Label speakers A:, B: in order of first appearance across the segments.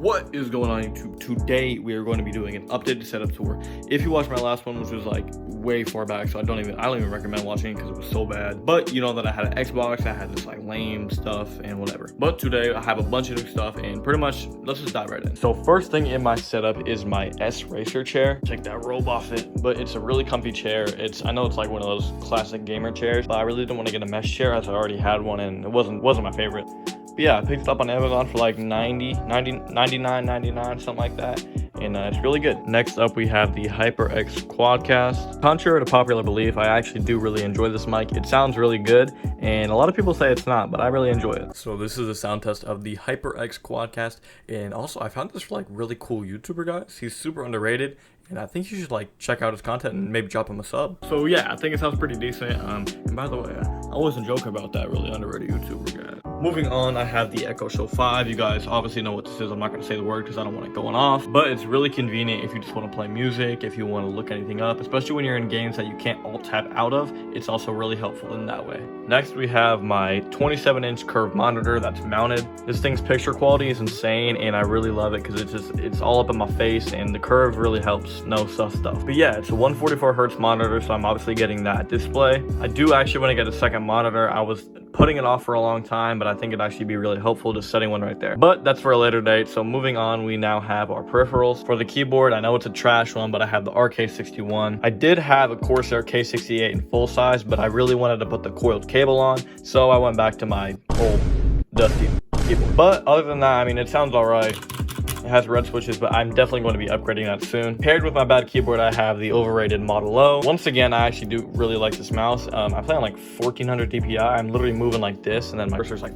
A: What is going on YouTube? Today we are going to be doing an updated setup tour. If you watched my last one, which was like way far back, so I don't even recommend watching it because it was so bad. But you know that I had an Xbox, I had this like lame stuff and whatever. But today I have a bunch of new stuff and pretty much let's just dive right in. So first thing in my setup is my S Racer chair. Check that robe off it, but it's a really comfy chair. I know it's like one of those classic gamer chairs, but I really didn't want to get a mesh chair as I already had one and it wasn't my favorite. But yeah, I picked it up on Amazon for like $99.99, something like that. And it's really good. Next up, we have the HyperX Quadcast. Contrary to popular belief, I actually do really enjoy this mic. It sounds really good, and a lot of people say it's not, but I really enjoy it. So this is a sound test of the HyperX Quadcast, and also I found this like really cool YouTuber, guys. He's super underrated, and I think you should like check out his content and maybe drop him a sub. So yeah, I think it sounds pretty decent. And by the way, I wasn't joking about that really underrated YouTuber guy. Moving on, I have the Echo Show 5. You guys obviously know what this is. I'm not going to say the word because I don't want it going off. But it's really convenient if you just want to play music, if you want to look anything up, especially when you're in games that you can't alt-tab out of. It's also really helpful in that way. Next, we have my 27-inch curved monitor that's mounted. This thing's picture quality is insane, and I really love it because it's all up in my face, and the curve really helps know sus stuff. But yeah, it's a 144 hertz monitor, so I'm obviously getting that display. I do actually want to get a second monitor. I was putting it off for a long time, but I think it'd actually be really helpful just setting one right there. But that's for a later date. So moving on, we now have our peripherals. For the keyboard, I know it's a trash one, but I have the RK61. I did have a Corsair K68 in full size, but I really wanted to put the coiled cable on, so I went back to my old dusty keyboard. But other than that, I mean, it sounds all right. It has red switches, but I'm definitely going to be upgrading that soon. Paired with my bad keyboard, I have the overrated Model O. Once again, I actually do really like this mouse. I play on like 1400 DPI. I'm literally moving like this, and then my cursor's like...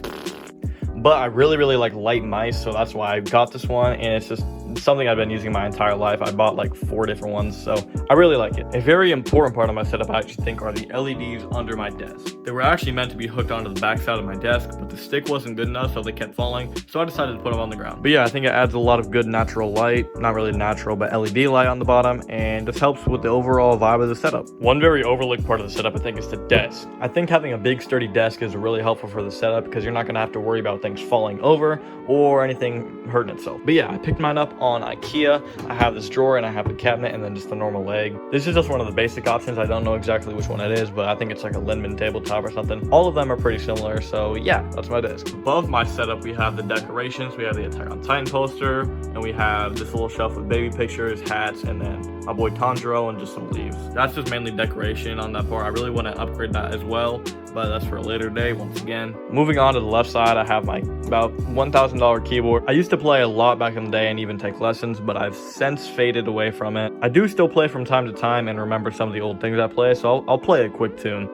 A: But I really like light mice, so that's why I got this one, and it's just something I've been using my entire life. I bought like 4 different ones, so I really like it. A very important part of my setup, I actually think, are the LEDs under my desk. They were actually meant to be hooked onto the back side of my desk, but the stick wasn't good enough, so they kept falling, so I decided to put them on the ground. But yeah, I think it adds a lot of good natural light, not really natural, but LED light on the bottom, and this helps with the overall vibe of the setup. One very overlooked part of the setup, I think, is the desk. I think having a big sturdy desk is really helpful for the setup because you're not going to have to worry about things falling over or anything hurting itself. But yeah, I picked mine up on IKEA. I have this drawer and I have a cabinet and then just the normal leg. This is just one of the basic options. I don't know exactly which one it is, but I think it's like a Lindman tabletop or something. All of them are pretty similar, so yeah, that's my desk. Above my setup, we have the decorations. We have the Attack on Titan poster, and we have this little shelf with baby pictures, hats, and then my boy Tanjiro and just some leaves. That's just mainly decoration on that part. I really want to upgrade that as well, but that's for a later day once again. Moving on to the left side, I have my about $1,000 keyboard. I used to play a lot back in the day and even take lessons, but I've since faded away from it. I do still play from time to time and remember some of the old things I play, so I'll play a quick tune.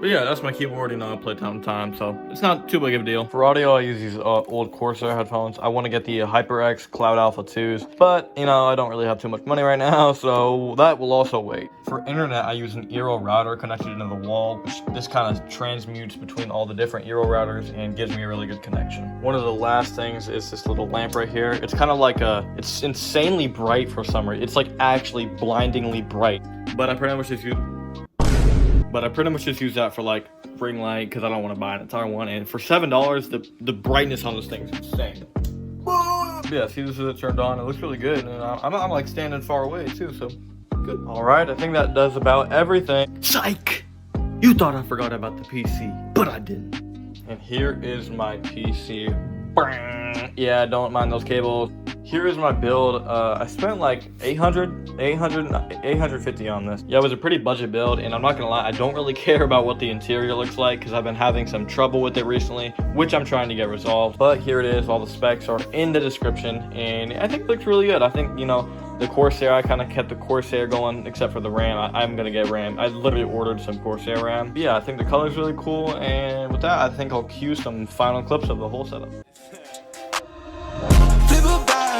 A: But yeah, that's my keyboard, you know, I play time to time, so it's not too big of a deal. For audio, I use these old Corsair headphones. I want to get the HyperX Cloud Alpha 2s, but, you know, I don't really have too much money right now, so that will also wait. For internet, I use an Eero router connected into the wall, which this kind of transmutes between all the different Eero routers and gives me a really good connection. One of the last things is this little lamp right here. It's kind of like it's insanely bright for some reason. It's like actually blindingly bright, but I pretty much just use that for like ring light because I don't want to buy an entire one. And for $7, the brightness on this thing is insane. Yeah, see, this is it turned on. It looks really good, and I'm like standing far away too, so good. All right, I think that does about everything. Psych! You thought I forgot about the PC, but I didn't. And here is my PC. Yeah, don't mind those cables. Here is my build. I spent like 850 on this. Yeah, it was a pretty budget build, and I'm not gonna lie, I don't really care about what the interior looks like because I've been having some trouble with it recently, which I'm trying to get resolved. But here it is. All the specs are in the description, and I think it looks really good. I think, you know, the Corsair, I kind of kept the Corsair going except for the RAM. I'm gonna get RAM. I literally ordered some Corsair RAM. But yeah, I think the color's really cool, and with that, I think I'll cue some final clips of the whole setup.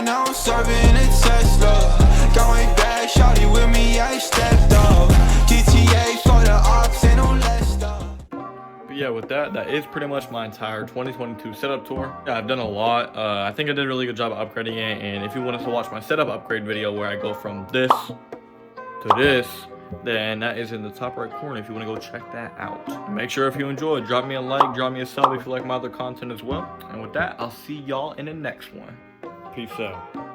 B: Now I'm serving a Tesla. Going back, shawty with me, I stepped up. GTA for the ops and no less stuff.
A: But yeah, with that is pretty much my entire 2022 setup tour. Yeah, I've done a lot. I think I did a really good job of upgrading it. And if you wanted to watch my setup upgrade video where I go from this to this, then that is in the top right corner if you want to go check that out. Make sure if you enjoyed, drop me a like, drop me a sub if you like my other content as well. And with that, I'll see y'all in the next one. Peace out.